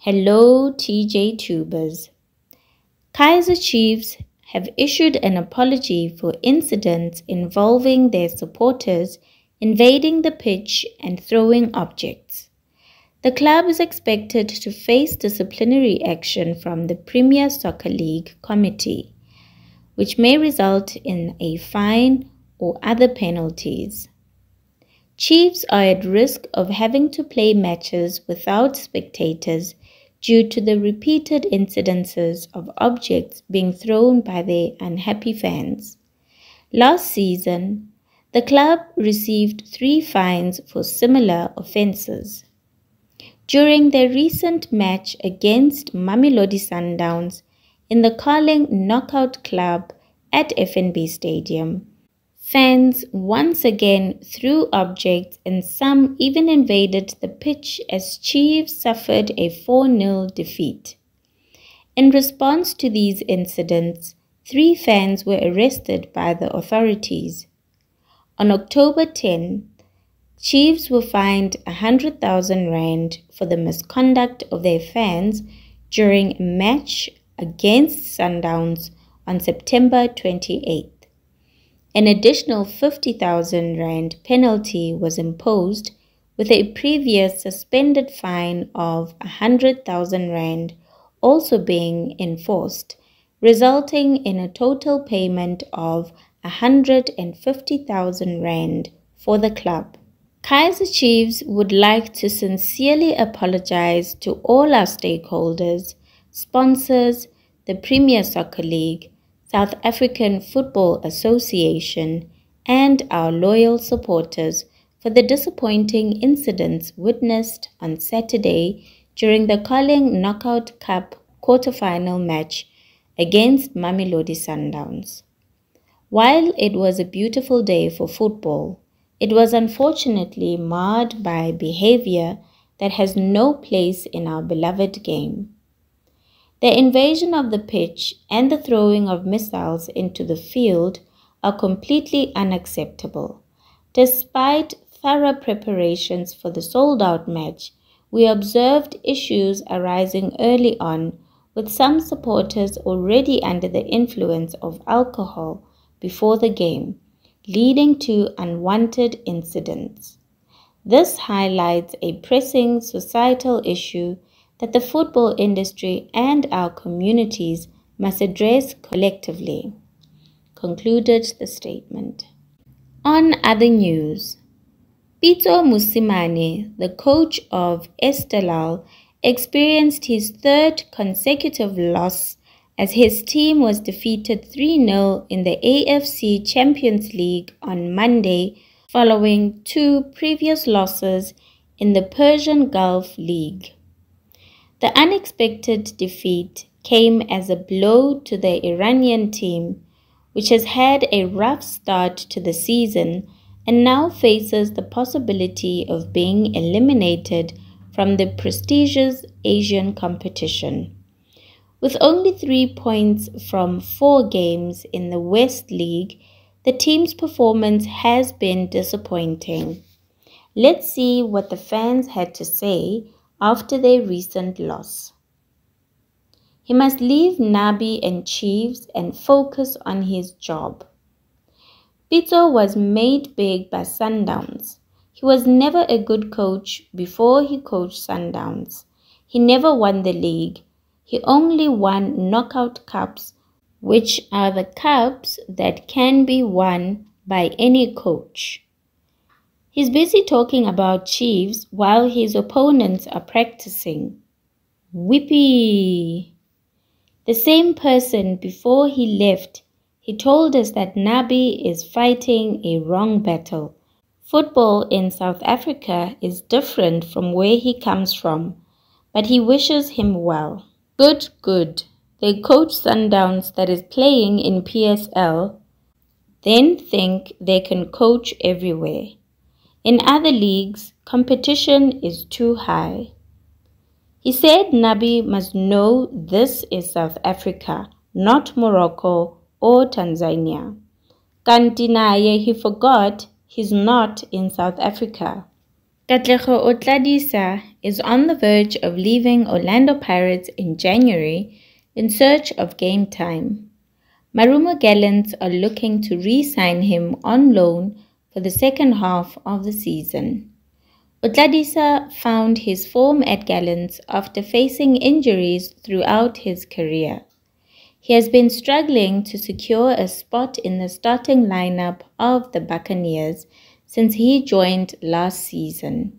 Hello TJ Tubers. Kaizer Chiefs have issued an apology for incidents involving their supporters invading the pitch and throwing objects. The club is expected to face disciplinary action from the Premier Soccer League Committee, which may result in a fine or other penalties. Chiefs are at risk of having to play matches without spectators due to the repeated incidences of objects being thrown by their unhappy fans. Last season, the club received 3 fines for similar offences. During their recent match against Mamelodi Sundowns in the Carling Knockout Club at FNB Stadium, fans once again threw objects and some even invaded the pitch as Chiefs suffered a 4-0 defeat. In response to these incidents, 3 fans were arrested by the authorities. On October 10, Chiefs were fined 100,000 rand for the misconduct of their fans during a match against Sundowns on September 28. An additional 50,000 rand penalty was imposed, with a previous suspended fine of 100,000 rand also being enforced, resulting in a total payment of 150,000 rand for the club. Kaizer Chiefs would like to sincerely apologize to all our stakeholders, sponsors, the Premier Soccer League, South African Football Association, and our loyal supporters for the disappointing incidents witnessed on Saturday during the Carling Knockout Cup quarter-final match against Mamelodi Sundowns. While it was a beautiful day for football, it was unfortunately marred by behavior that has no place in our beloved game. The invasion of the pitch and the throwing of missiles into the field are completely unacceptable. Despite thorough preparations for the sold-out match, we observed issues arising early on, with some supporters already under the influence of alcohol before the game, leading to unwanted incidents. This highlights a pressing societal issue that the football industry and our communities must address collectively, concluded the statement. On other news, Pitso Mosimane, the coach of Estelal, experienced his 3rd consecutive loss as his team was defeated 3-0 in the AFC Champions League on Monday, following 2 previous losses in the Persian Gulf League. The unexpected defeat came as a blow to the Iranian team, which has had a rough start to the season and now faces the possibility of being eliminated from the prestigious Asian competition. With only 3 points from 4 games in the West League, the team's performance has been disappointing. Let's see what the fans had to say after their recent loss. He must leave Nabi and Chiefs and focus on his job. Pitso was made big by Sundowns. He was never a good coach before he coached Sundowns. He never won the league. He only won knockout cups, which are the cups that can be won by any coach. He's busy talking about Chiefs while his opponents are practicing. Whippy! The same person before he left, he told us that Nabi is fighting a wrong battle. Football in South Africa is different from where he comes from, but he wishes him well. Good. They coach Sundowns that is playing in PSL, then think they can coach everywhere. In other leagues, competition is too high. He said Nabi must know this is South Africa, not Morocco or Tanzania. Kanti naye he forgot he's not in South Africa. Katlego Otladisa is on the verge of leaving Orlando Pirates in January in search of game time. Marumo Gallants are looking to re-sign him on loan for the second half of the season. Otladisa found his form at Gallants after facing injuries throughout his career. He has been struggling to secure a spot in the starting lineup of the Buccaneers since he joined last season.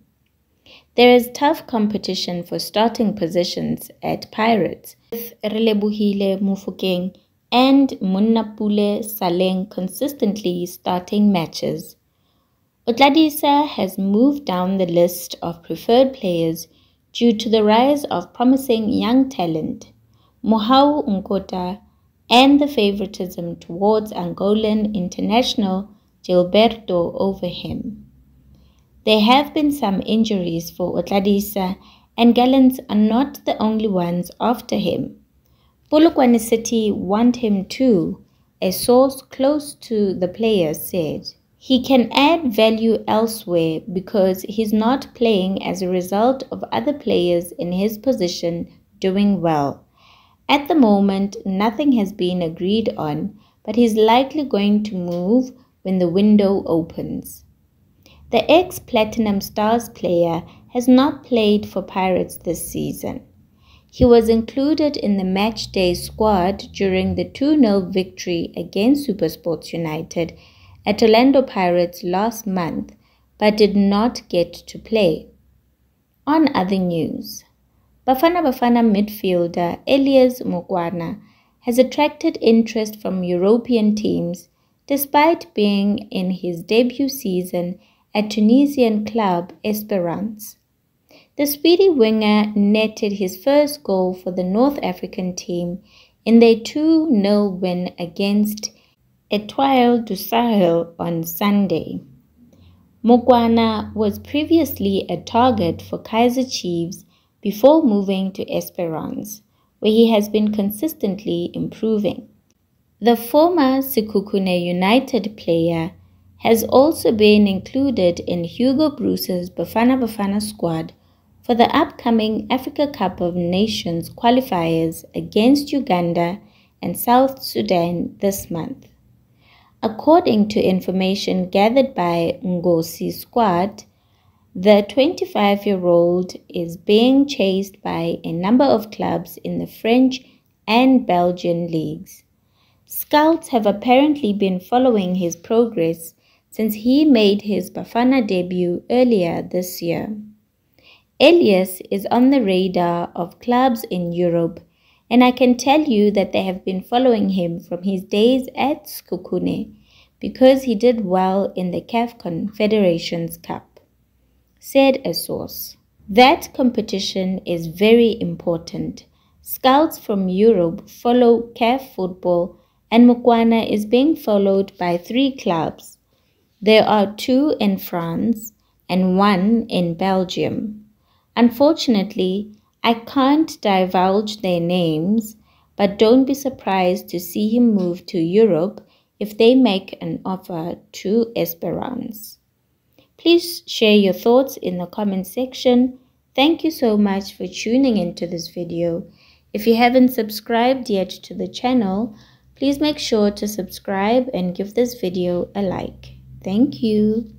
There is tough competition for starting positions at Pirates, with Relebohile Mofokeng and Munnapule Saleng consistently starting matches. Otladisa has moved down the list of preferred players due to the rise of promising young talent, Mohau Nkota, and the favoritism towards Angolan international Gilberto over him. There have been some injuries for Otladisa, and Gallants are not the only ones after him. Polokwane City want him too, a source close to the player said. He can add value elsewhere because he's not playing as a result of other players in his position doing well. At the moment, nothing has been agreed on, but he's likely going to move when the window opens. The ex-Platinum Stars player has not played for Pirates this season. He was included in the matchday squad during the 2-0 victory against SuperSports United at Orlando Pirates last month, but did not get to play. On other news, Bafana Bafana midfielder Elias Mokoena has attracted interest from European teams despite being in his debut season at Tunisian club Esperance. The speedy winger netted his first goal for the North African team in their 2-0 win against Etoile du Sahel on Sunday. Mokoena was previously a target for Kaizer Chiefs before moving to Esperance, where he has been consistently improving. The former Sekhukhune United player has also been included in Hugo Bruce's Bafana Bafana squad for the upcoming Africa Cup of Nations qualifiers against Uganda and South Sudan this month. According to information gathered by Ngosi's squad, the 25-year-old is being chased by a number of clubs in the French and Belgian leagues. Scouts have apparently been following his progress since he made his Bafana debut earlier this year. Elias is on the radar of clubs in Europe, and I can tell you that they have been following him from his days at Sekhukhune because he did well in the CAF Confederations Cup, said a source. That competition is very important. Scouts from Europe follow CAF football, and Mokoena is being followed by 3 clubs. There are 2 in France and 1 in Belgium. Unfortunately, I can't divulge their names, but don't be surprised to see him move to Europe if they make an offer to Esperance. Please share your thoughts in the comment section. Thank you so much for tuning into this video. If you haven't subscribed yet to the channel, please make sure to subscribe and give this video a like. Thank you.